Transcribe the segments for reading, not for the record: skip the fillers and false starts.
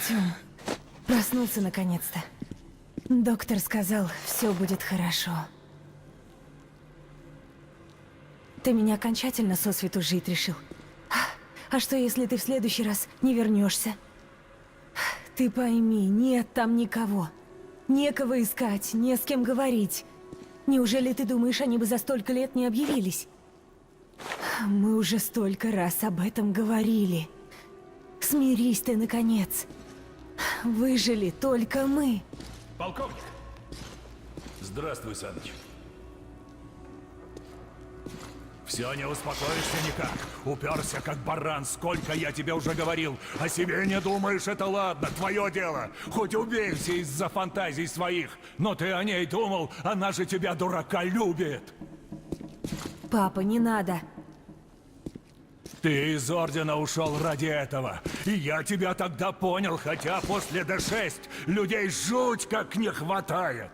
Артём, проснулся наконец-то. Доктор сказал, все будет хорошо. Ты меня окончательно сосвету жить решил? А что, если ты в следующий раз не вернешься? Ты пойми, нет там никого. Некого искать, не с кем говорить. Неужели ты думаешь, они бы за столько лет не объявились? Мы уже столько раз об этом говорили. Смирись ты, наконец. Выжили только мы. Полковник! Здравствуй, Саныч. Все, не успокоишься никак. Уперся, как баран. Сколько я тебе уже говорил. О себе не думаешь, это ладно. Твое дело. Хоть убейся из-за фантазий своих. Но ты о ней думал. Она же тебя, дурака, любит. Папа, не надо. Ты из Ордена ушел ради этого. И я тебя тогда понял, хотя после Д6 людей жуть как не хватает.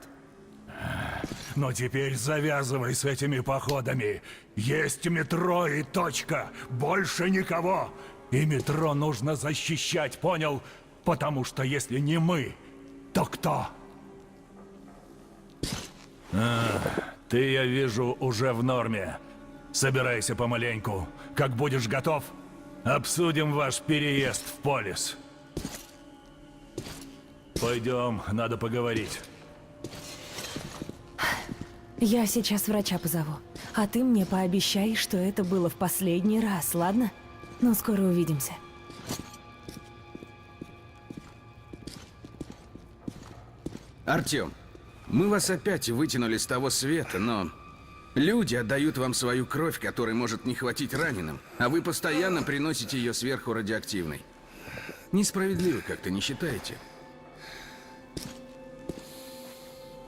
Но теперь завязывай с этими походами. Есть метро и точка. Больше никого. И метро нужно защищать, понял? Потому что если не мы, то кто? Ты, я вижу, уже в норме. Собирайся помаленьку. Как будешь готов, обсудим ваш переезд в Полис. Пойдем, надо поговорить. Я сейчас врача позову. А ты мне пообещай, что это было в последний раз, ладно? Ну, скоро увидимся. Артём, мы вас опять вытянули с того света, но... Люди отдают вам свою кровь, которой может не хватить раненым, а вы постоянно приносите ее сверху радиоактивной. Несправедливо как-то, не считаете?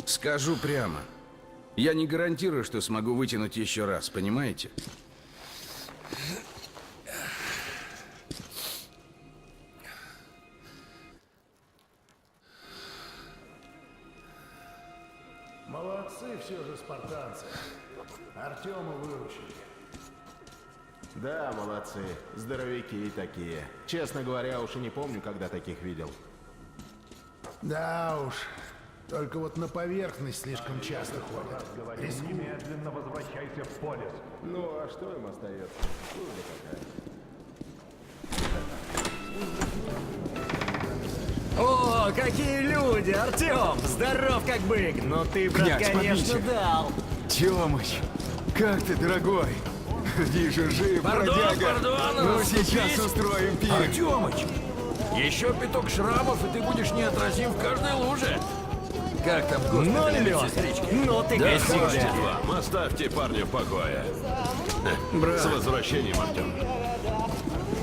Скажу прямо. Я не гарантирую, что смогу вытянуть еще раз, понимаете? Молодцы все же спартанцы. Артема выручили. Да, молодцы. Здоровяки такие. Честно говоря, уж и не помню, когда таких видел. Да уж. Только вот на поверхность слишком часто ходят. Немедленно возвращайся в Полис. Ну, а что им остается? О, какие люди, Артём! Здоров как бык! Но ты, брат, Князь, конечно, побейте. дал! Тёмыч, как ты, дорогой? Вижу, жив, бродяга. Ну, сейчас устроим пир. Артёмыч, еще пяток шрамов, и ты будешь неотразим в каждой луже. Как там Ну, госпиталь, Лёха, сестрички? ну ты Да как хватит всегда! вам, оставьте парня в покое. С возвращением, Артём.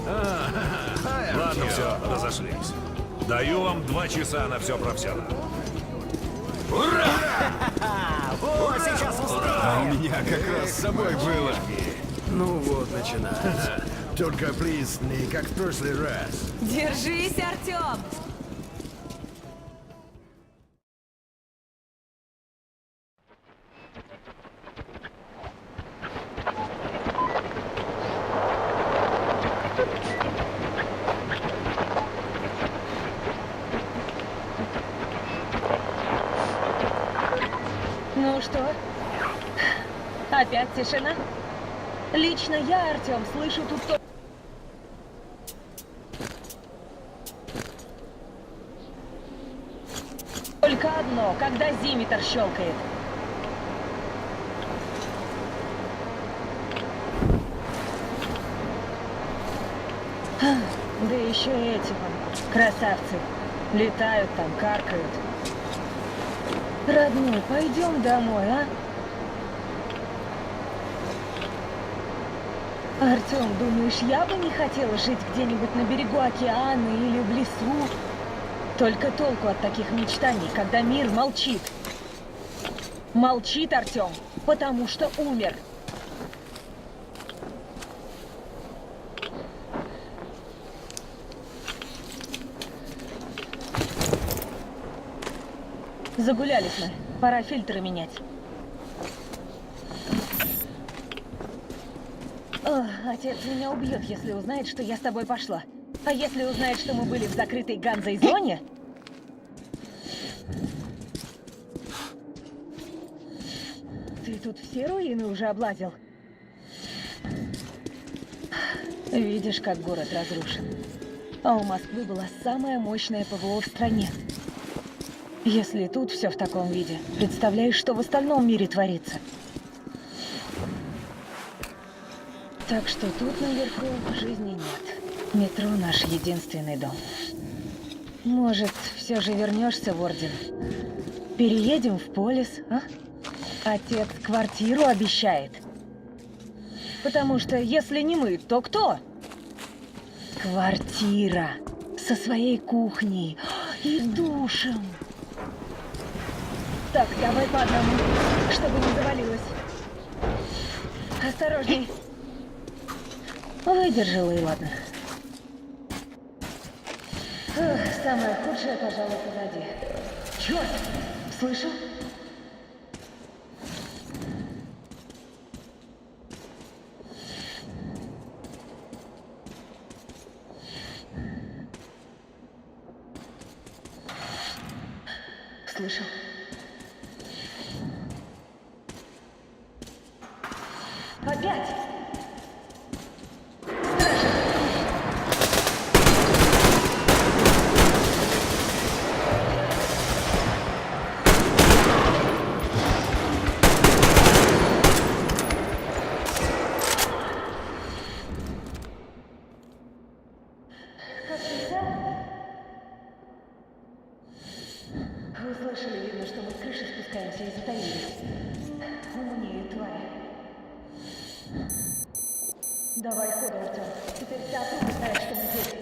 Ладно, все, разошлись. Даю вам 2 часа на все про все. О, сейчас устроим! А у меня как раз с собой было. Ну вот, начинается. Только, плиз, не как в прошлый раз. Держись, Артём! Ну что? Опять тишина? Лично я, Артём, слышу тут только одно, когда зимитер щелкает. Да еще эти вон, красавцы. Летают там, каркают. Родной, пойдем домой, а? Артём, думаешь, я бы не хотела жить где-нибудь на берегу океана или в лесу? Только толку от таких мечтаний, когда мир молчит. Молчит, Артём, потому что умер. Загулялись мы. Пора фильтры менять. Отец меня убьет, если узнает, что я с тобой пошла. А если узнает, что мы были в закрытой Ганзой зоне? Ты тут все руины уже облазил? Видишь, как город разрушен. А у Москвы была самая мощная ПВО в стране. Если тут все в таком виде, представляешь, что в остальном мире творится? Так что тут наверху жизни нет. Метро — наш единственный дом. Может, все же вернешься в Орден? Переедем в Полис, а? Отец квартиру обещает. Потому что если не мы, то кто? Квартира со своей кухней и душем. Так, давай по одному, чтобы не завалилось. Осторожней. Выдержала и ладно. Эх, самое худшее, пожалуй, позади. Черт! Слышал? Слышал? Опять! Вы слышали, видно, что мы с крыши спускаемся и затаились. Умнее, твари. Давай ходу, Артем. Теперь вся округа знает, что мы здесь.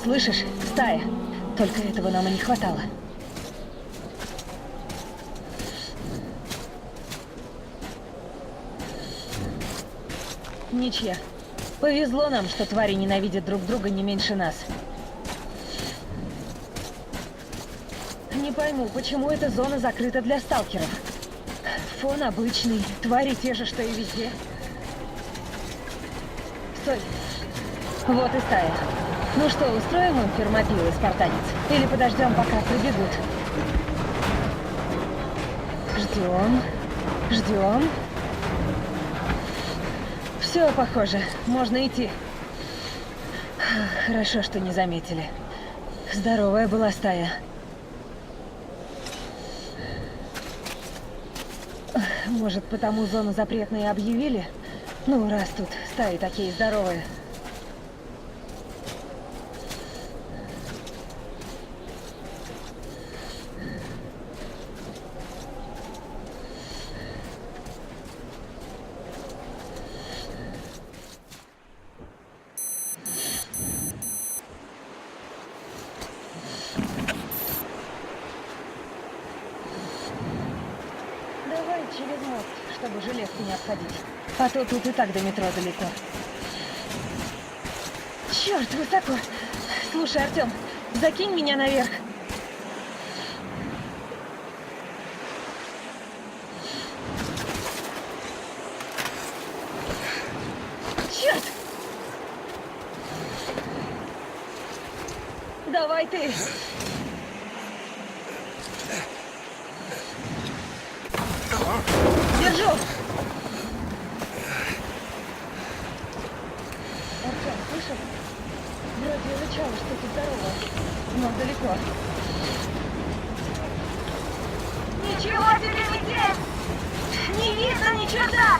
Слышишь? Стая. Только этого нам и не хватало. Ничья. Повезло нам, что твари ненавидят друг друга не меньше нас. Не пойму, почему эта зона закрыта для сталкеров. Фон обычный, твари те же, что и везде. Стой. Вот и стая. Ну что, устроим им фермопилы, спартанец? Или подождем, пока прибегут? Ждем. Ждем. Все, похоже. Можно идти. Хорошо, что не заметили. Здоровая была стая. Может, потому зону запретной объявили? Ну, раз тут стаи такие здоровые. Давай через мост, чтобы железку не обходить. А то тут и так до метро далеко. Черт, высоко. Слушай, Артем, закинь меня наверх. Черт! Давай ты. Держу! Артем, слышал? Вроде рычало что-то здоровое, но далеко. Ничего тебе не здесь! Не видно ни черта!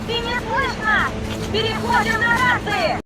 И не слышно! Переходим на рации!